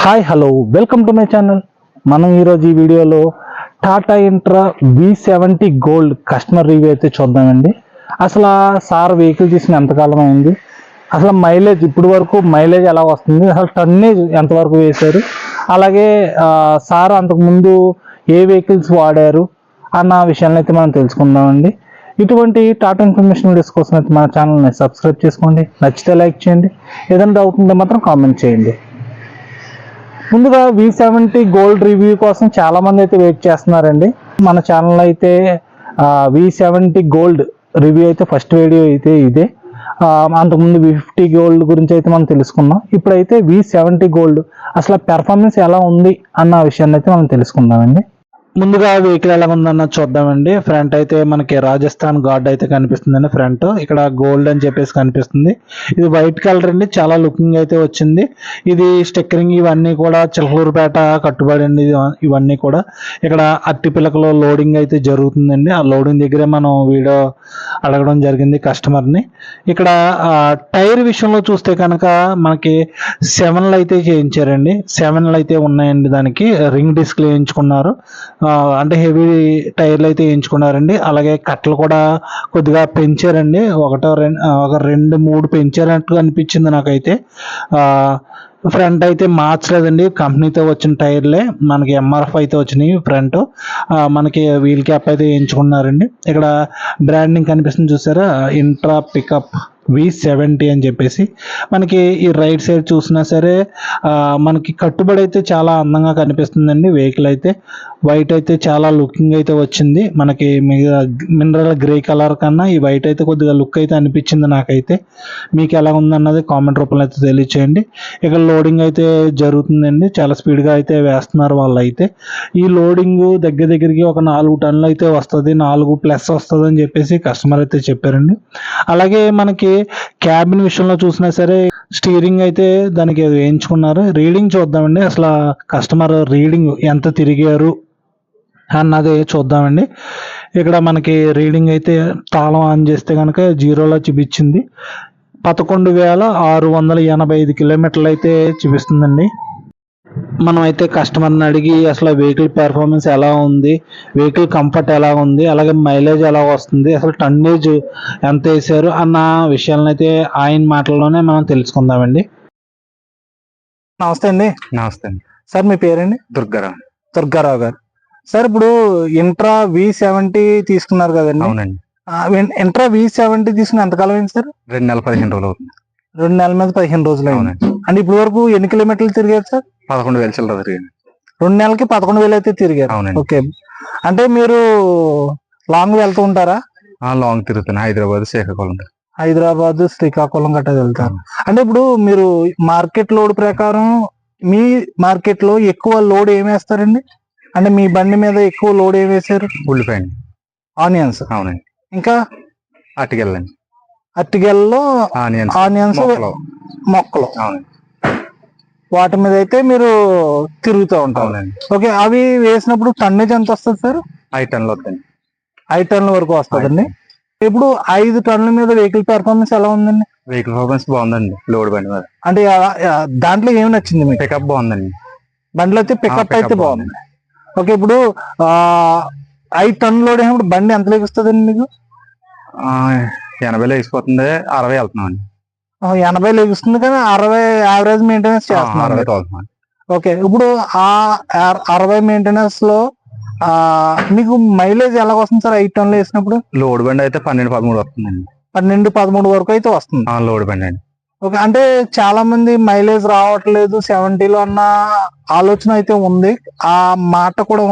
Hi hello welcome to my channel. మనం ఈరోజు ఈ వీడియోలో Tata intra V70 gold customer review అయితే చూద్దామండి. అసలు సార్ వెహికల్ తీసుకుని ఎంతకాలం అయింది, అసలు మైలేజ్ ఇప్పుడు వరకు మైలేజ్ ఎలా వస్తుంది, అసలు టన్నేజ్ ఎంతవరకు వేశారు, అలాగే సార్ అంతకుముందు ఏ వెహికల్స్ వాడారు అన్న విషయాలను అయితే మనం తెలుసుకుందామండి. ఇటువంటి టాటా ఇన్ఫర్మేషన్ వీడియోస్ కోసం అయితే మన ఛానల్ని సబ్స్క్రైబ్ చేసుకోండి, నచ్చితే లైక్ చేయండి, ఏదైనా డౌట్ ఉంటే మాత్రం కామెంట్ చేయండి. ముందుగా V70 గోల్డ్ రివ్యూ కోసం చాలా మంది అయితే వెయిట్ చేస్తున్నారండి. మన ఛానల్ అయితే V70 గోల్డ్ రివ్యూ అయితే ఫస్ట్ వీడియో అయితే ఇదే. అంతకుముందు V50 గోల్డ్ గురించి అయితే మనం తెలుసుకున్నాం. ఇప్పుడైతే V70 గోల్డ్ అసలు పెర్ఫార్మెన్స్ ఎలా ఉంది అన్న విషయాన్ని అయితే మనం తెలుసుకుందామండి. ముందుగా వెహికల్ ఎలా ఉందన్న చూద్దామండి. ఫ్రంట్ అయితే మనకి రాజస్థాన్ గార్డ్ అయితే కనిపిస్తుందండి. ఫ్రంట్ ఇక్కడ గోల్డ్ అని చెప్పేసి కనిపిస్తుంది. ఇది వైట్ కలర్ అండి, చాలా లుకింగ్ అయితే వచ్చింది. ఇది స్టిక్కరింగ్ ఇవన్నీ కూడా చిలకలూరుపేట కట్టుబడి అండి. ఇవన్నీ కూడా ఇక్కడ అట్టిపిలకలో లోడింగ్ అయితే జరుగుతుందండి. ఆ లోడింగ్ దగ్గరే మనం వీడియో అడగడం జరిగింది కస్టమర్ని. ఇక్కడ టైర్ విషయంలో చూస్తే కనుక మనకి 7లు అయితే చేయించారండి. 7లు అయితే ఉన్నాయండి. దానికి రింగ్ డిస్క్ వేయించుకున్నారు, అంటే హెవీ టైర్లు అయితే వేయించుకున్నారండి. అలాగే కట్టలు కూడా కొద్దిగా పెంచారండి. ఒక 2-3 పెంచారంటూ అనిపించింది నాకైతే. ఫ్రంట్ అయితే మార్చలేదండి, కంపెనీతో వచ్చిన టైర్లే మనకి MRF అయితే వచ్చినాయి. ఫ్రంట్ మనకి వీల్ క్యాప్ అయితే వేయించుకున్నారండి. ఇక్కడ బ్రాండింగ్ కనిపిస్తుంది చూసారా, ఇంట్రా పికప్ V70 అని చెప్పేసి. మనకి ఈ రైట్ సైడ్ చూసినా సరే మనకి కట్టుబడి అయితే చాలా అందంగా కనిపిస్తుందండి. వెహికల్ అయితే వైట్ అయితే చాలా లుకింగ్ అయితే వచ్చింది. మనకి మినరల్ గ్రే కలర్ కన్నా ఈ వైట్ అయితే కొద్దిగా లుక్ అయితే అనిపించింది నాకైతే. మీకు ఎలా ఉందన్నది కామెంట్ రూపంలో అయితే తెలియచేయండి. ఇక్కడ లోడింగ్ అయితే జరుగుతుందండి, చాలా స్పీడ్గా అయితే వేస్తున్నారు వాళ్ళు అయితే. ఈ లోడింగ్ దగ్గరికి ఒక 4 టన్నులు అయితే వస్తుంది, 4+ వస్తుంది అని చెప్పేసి కస్టమర్ అయితే చెప్పారండి. అలాగే మనకి క్యాబిన్ విషయంలో చూసినా సరే స్టీరింగ్ అయితే దానికి వేయించుకున్నారు. రీడింగ్ చూద్దామండి, అసలు కస్టమర్ రీడింగ్ ఎంత తిరిగారు అన్నది చూద్దామండి. ఇక్కడ మనకి రీడింగ్ అయితే తాళం ఆన్ చేస్తే కనుక 0లో చూపించింది. 11,685 కిలోమీటర్లు అయితే చూపిస్తుందండి. మనం అయితే కస్టమర్ని అడిగి అసలు వెహికల్ పెర్ఫార్మెన్స్ ఎలా ఉంది, వెహికల్ కంఫర్ట్ ఎలా ఉంది, అలాగే మైలేజ్ ఎలా వస్తుంది, అసలు టన్నేజ్ ఎంత వేసారు అన్న విషయాలను అయితే ఆయన మాటల్లోనే మనం తెలుసుకుందామండి. నమస్తే అండి. నమస్తే అండి. సార్ మీ పేరండి? దుర్గారావు గారు. సార్ ఇప్పుడు ఇంట్రా V70 తీసుకున్నారు కదండి? అవునండి. ఇంట్రా V70 తీసుకుని ఎంతకాలం అయింది సార్? 2 నెలల 15 రోజులు అవుతుంది. 2 నెలల మీద 15 రోజులు అయింది. అంటే ఇప్పుడు వరకు ఎన్ని కిలోమీటర్లు తిరిగారు సార్? 11,000 చిల్లర తిరిగాను. 2 నెలలకి 11,000 అయితే తిరిగారు. అవునండి. ఓకే, అంటే మీరు లాంగ్ వెళ్తూ ఉంటారా? లాంగ్ తిరుగుతాను, హైదరాబాద్ శ్రీకాకుళం గట్రా వెళ్తారు. అంటే ఇప్పుడు మీరు మార్కెట్ లోడ్ ప్రకారం మీ మార్కెట్ లో ఎక్కువ లోడ్ ఏమి వేస్తారండి? అంటే మీ బండి మీద ఎక్కువ లోడ్ ఏమి వేసారు? ఉల్లిపాయ, ఆనియన్స్. అవునండి. ఇంకా అరటిగెల్లండి. అరటిగెల్లో ఆనియన్స్ మొక్కలు, అవునండి. వాటి మీద అయితే మీరు తిరుగుతూ ఉంటారు. ఓకే, అవి వేసినప్పుడు టన్నేజ్ ఎంత వస్తుంది సార్? 5 టన్నులు వస్తుంది. 5 టన్నుల వరకు వస్తుందండి. ఇప్పుడు 5 టన్నుల మీద వెహికల్ పెర్ఫార్మెన్స్ ఎలా ఉందండి? వెహికల్ పెర్ఫార్మెన్స్ బాగుందండి. లోడ్ బండి మీద అంటే దాంట్లో ఏమి నచ్చింది మీకు? పికప్ బాగుందండి. బండిలో అయితే పికప్ అయితే బాగుంది. ఓకే, ఇప్పుడు 5 టన్నుల లోడ్ అయినప్పుడు బండి ఎంత లెగిస్తుందండి మీకు? 80 లెగిసిపోతుంది, 60 వెళ్తున్నాం అండి. 80 లెగిస్తుంది, కానీ 60 యావరేజ్ మెయింటెనెన్స్ చేస్తున్నాం. ఓకే, ఇప్పుడు ఆ 60 మెయింటెనెన్స్ లో మీకు మైలేజ్ ఎలా వస్తుంది సార్ 5 టన్నులు వేసినప్పుడు? లోడ్ బండి అయితే 12-13 వస్తుందండి. 12-13 వరకు అయితే వస్తుంది లోడ్ బండి అండి. ఓకే, అంటే చాలా మంది మైలేజ్ రావట్లేదు 70లో అన్న ఆలోచన అయితే ఉంది, ఆ మాట కూడా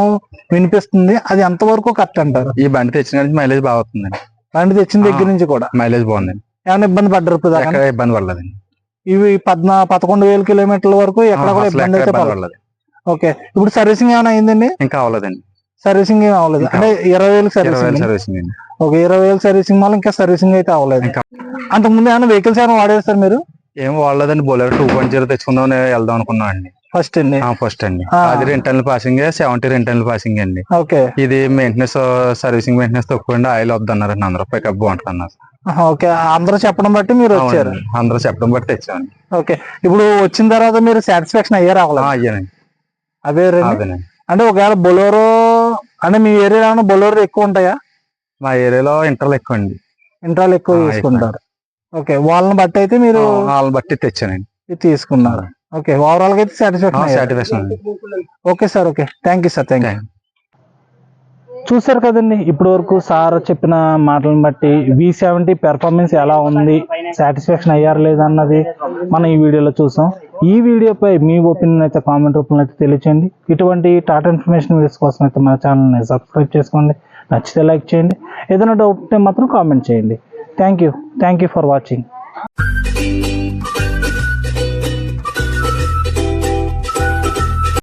వినిపిస్తుంది. అది ఎంతవరకు కరెక్ట్ అంటారు? ఈ బండి తెచ్చిన మైలేజ్ బాగా వస్తుందండి. బండి తెచ్చిన దగ్గర నుంచి కూడా మైలేజ్ బాగుందండి. ఏమైనా ఇబ్బంది పడ్డారు? ఇబ్బంది పడలేదండి. ఇవి 11,000 కిలోమీటర్ల వరకు ఎక్కడ కూడా ఇబ్బంది అయితే పడలేదు. ఓకే, ఇప్పుడు సర్వీసింగ్ ఏమైనా అయిందండి? ఇంకా అవ్వలేదండి. సర్వీసింగ్ ఏమి అవ్వలేదు, అంటే 20,000 సర్వీసింగ్ అండి. ఓకే, 20,000 సర్వీసింగ్ వల్ల ఇంకా సర్వీసింగ్ అయితే అవ్వలేదు. అంతకుముందు ఏమైనా వెహికల్స్ ఏమైనా వాడారు సార్ మీరు? ఏం వాడలేదండి. బొలెరో 2.0 తెచ్చుకుందాం వెళ్దాం అనుకున్నాం అండి. ఫస్ట్ అండి అది 2 టన్నుల పాసింగ్, 70 2 టన్నుల పాసింగ్ అండి. ఓకే, ఇది మెయింటెనెన్స్ సర్వీసింగ్ మెయింటెనెన్స్ తక్కువ అండి, ఆయిల్ వద్దన్నారండి అందరూ. పికప్ బాగుంటుంది అన్నారు. ఓకే, అందరూ చెప్పడం బట్టి మీరు వచ్చారు. అవునండి, అందరూ చెప్పడం బట్టి తెచ్చామండి. ఓకే, ఇప్పుడు వచ్చిన తర్వాత మీరు సాటిస్ఫాక్షన్ అయ్యారు అవ్వలేదు? అయ్యానండి. అదేనండి. అంటే ఒకవేళ బొలోరో అంటే మీ ఏరియాలో బొలోరో ఎక్కువ ఉంటాయా? మా ఏరియాలో ఇంటర్లు ఎక్కువ అండి. ఇంట్రాలు ఎక్కువ తీసుకుంటారు. ఓకే, వాళ్ళని బట్టి అయితే మీరు వాళ్ళని బట్టి తెచ్చానండి. ఇది తీసుకున్నారు. ఓకే, ఓవరాల్ గా అయితే సాటిస్ఫాక్షన్ అండి. Okay sir, okay, thank you sir, thank you. చూసారు కదండి, ఇప్పటి వరకు సార్ చెప్పిన మాటలను బట్టి V70 పెర్ఫార్మెన్స్ ఎలా ఉంది, సాటిస్ఫాక్షన్ అయ్యారు లేదన్నది మనం ఈ వీడియోలో చూసాం. ఈ వీడియోపై మీ ఒపీనియన్ అయితే కామెంట్ రూపంలో అయితే తెలియచేయండి. ఇటువంటి టాటా ఇన్ఫర్మేషన్ వీడియోస్ కోసం అయితే మన ఛానల్ని సబ్స్క్రైబ్ చేసుకోండి. నచ్చితే లైక్ చేయండి, ఏదైనా డౌట్ ఉంటే మాత్రం కామెంట్ చేయండి. Thank you for watching.